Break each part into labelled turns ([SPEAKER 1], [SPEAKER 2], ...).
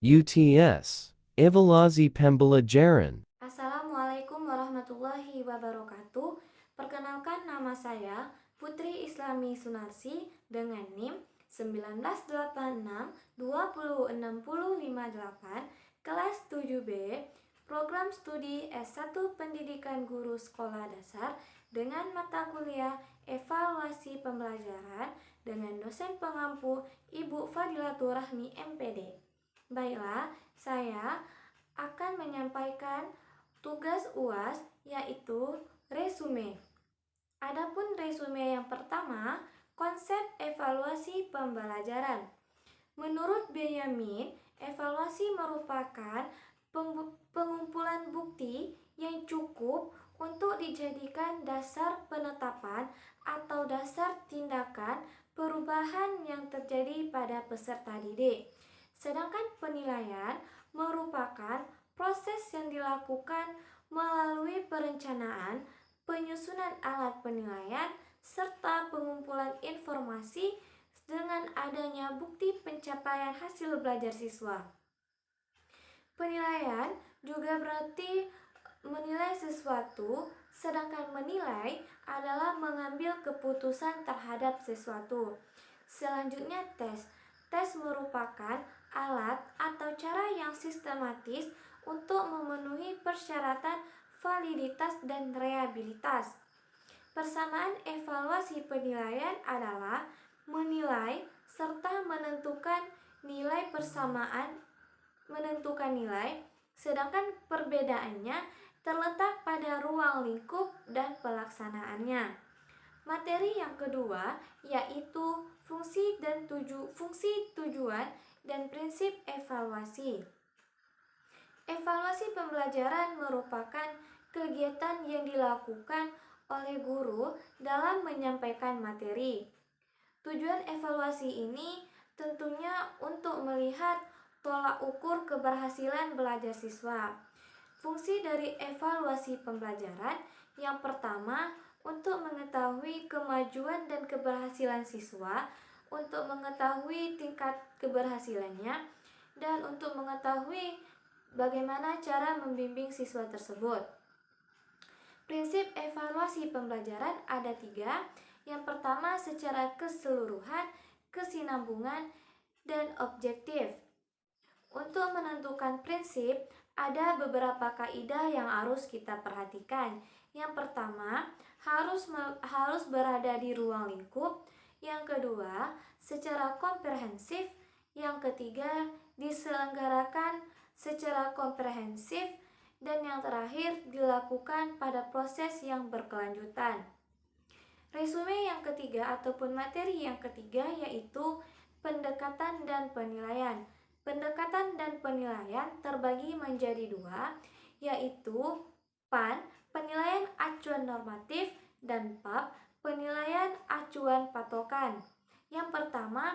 [SPEAKER 1] UTS, Evaluasi Pembelajaran.
[SPEAKER 2] Assalamualaikum warahmatullahi wabarakatuh. Perkenalkan, nama saya Putri Islami Sunarsi dengan NIM 1986-20658, kelas 7B, program studi S1 Pendidikan Guru Sekolah Dasar dengan mata kuliah Evaluasi Pembelajaran dengan dosen pengampu Ibu Fadilatur Rahmi MPD. Baiklah, saya akan menyampaikan tugas UAS, yaitu resume. Adapun resume yang pertama, konsep evaluasi pembelajaran. Menurut Benjamin, evaluasi merupakan pengumpulan bukti yang cukup untuk dijadikan dasar penetapan atau dasar tindakan perubahan yang terjadi pada peserta didik. Sedangkan penilaian merupakan proses yang dilakukan melalui perencanaan, penyusunan alat penilaian, serta pengumpulan informasi dengan adanya bukti pencapaian hasil belajar siswa. Penilaian juga berarti menilai sesuatu, sedangkan menilai adalah mengambil keputusan terhadap sesuatu. Selanjutnya tes. Tes merupakan alat atau cara yang sistematis untuk memenuhi persyaratan validitas dan reliabilitas. Persamaan evaluasi penilaian adalah menilai serta menentukan nilai nilai, sedangkan perbedaannya terletak pada ruang lingkup dan pelaksanaannya. Materi yang kedua yaitu fungsi tujuan dan prinsip evaluasi. Evaluasi pembelajaran merupakan kegiatan yang dilakukan oleh guru dalam menyampaikan materi. Tujuan evaluasi ini tentunya untuk melihat tolak ukur keberhasilan belajar siswa. Fungsi dari evaluasi pembelajaran yang pertama untuk mengetahui kemajuan dan keberhasilan siswa, untuk mengetahui tingkat keberhasilannya, dan untuk mengetahui bagaimana cara membimbing siswa tersebut. Prinsip evaluasi pembelajaran ada 3. Yang pertama secara keseluruhan, kesinambungan, dan objektif. Untuk menentukan prinsip, ada beberapa kaidah yang harus kita perhatikan. Yang pertama, harus berada di ruang lingkup. Yang kedua, secara komprehensif. Yang ketiga, diselenggarakan secara komprehensif. Dan yang terakhir, dilakukan pada proses yang berkelanjutan. Resume yang ketiga ataupun materi yang ketiga yaitu pendekatan dan penilaian. Pendekatan dan penilaian terbagi menjadi 2, yaitu PAN, penilaian acuan normatif, dan PAP, penilaian acuan patokan. Yang pertama,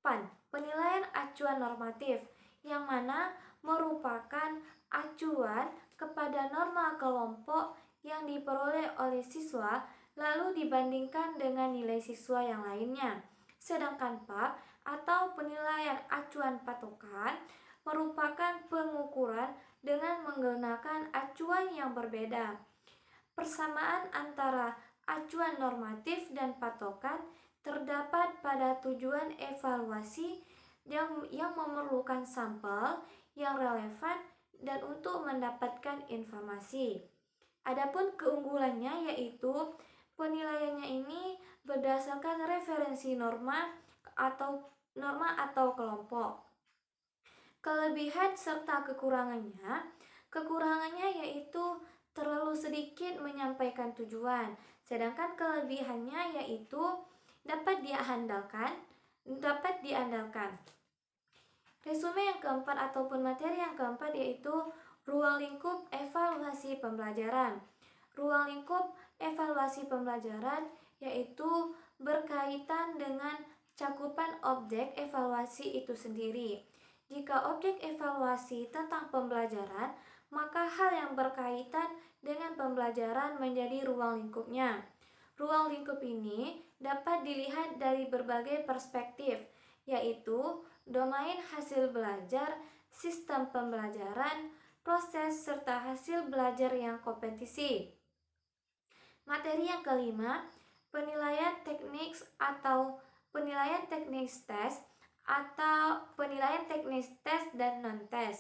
[SPEAKER 2] PAN, penilaian acuan normatif, yang mana merupakan acuan kepada norma kelompok yang diperoleh oleh siswa lalu dibandingkan dengan nilai siswa yang lainnya. Sedangkan PAP atau penilaian acuan patokan merupakan pengukuran dengan menggunakan acuan yang berbeda. Persamaan antara acuan normatif dan patokan terdapat pada tujuan evaluasi yang memerlukan sampel yang relevan dan untuk mendapatkan informasi. Adapun keunggulannya yaitu penilaiannya ini berdasarkan referensi norma atau kelompok. Kelebihan serta kekurangannya yaitu terlalu sedikit menyampaikan tujuan, sedangkan kelebihannya yaitu dapat diandalkan. Resume yang keempat ataupun materi yang keempat yaitu ruang lingkup evaluasi pembelajaran. Ruang lingkup evaluasi pembelajaran yaitu berkaitan dengan cakupan objek evaluasi itu sendiri. Jika objek evaluasi tentang pembelajaran, maka hal yang berkaitan dengan pembelajaran menjadi ruang lingkupnya. Ruang lingkup ini dapat dilihat dari berbagai perspektif, yaitu domain hasil belajar, sistem pembelajaran, proses, serta hasil belajar yang kompetisi. Materi yang kelima, penilaian teknis tes dan non-tes.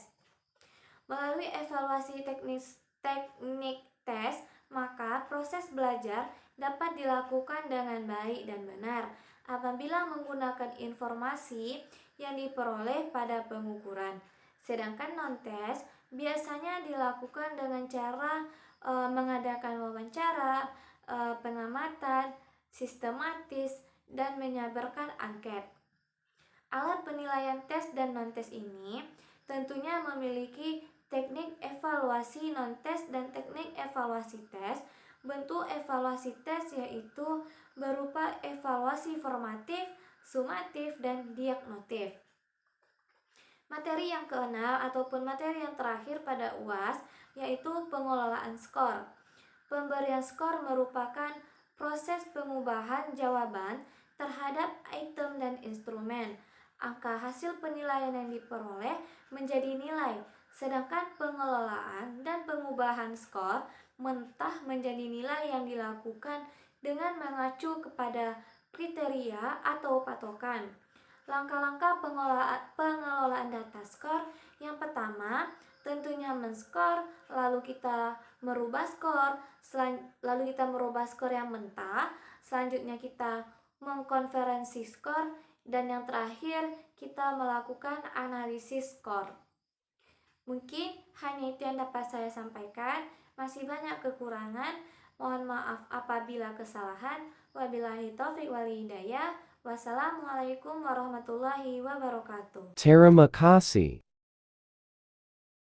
[SPEAKER 2] Melalui evaluasi teknik tes, maka proses belajar dapat dilakukan dengan baik dan benar apabila menggunakan informasi yang diperoleh pada pengukuran. Sedangkan non-tes biasanya dilakukan dengan cara mengadakan wawancara, pengamatan, sistematis, dan menyebarkan angket. Alat penilaian tes dan non-tes ini tentunya memiliki teknik evaluasi non-tes dan teknik evaluasi tes. Bentuk evaluasi tes yaitu berupa evaluasi formatif, sumatif, dan diagnostik. Materi yang keenam ataupun materi yang terakhir pada UAS yaitu pengelolaan skor. Pemberian skor merupakan proses pengubahan jawaban terhadap item dan instrumen. Angka hasil penilaian yang diperoleh menjadi nilai, sedangkan pengelolaan dan pengubahan skor mentah menjadi nilai yang dilakukan dengan mengacu kepada kriteria atau patokan. Langkah-langkah pengelolaan data skor. Yang pertama, tentunya men-skor, lalu kita merubah skor, yang mentah, selanjutnya kita mengkonferensi skor, dan yang terakhir kita melakukan analisis skor. Mungkin hanya itu yang dapat saya sampaikan. Masih banyak kekurangan, mohon maaf apabila kesalahan. Wabillahi taufiq wal hidayah. Wassalamualaikum warahmatullahi wabarakatuh.
[SPEAKER 1] Terima kasih.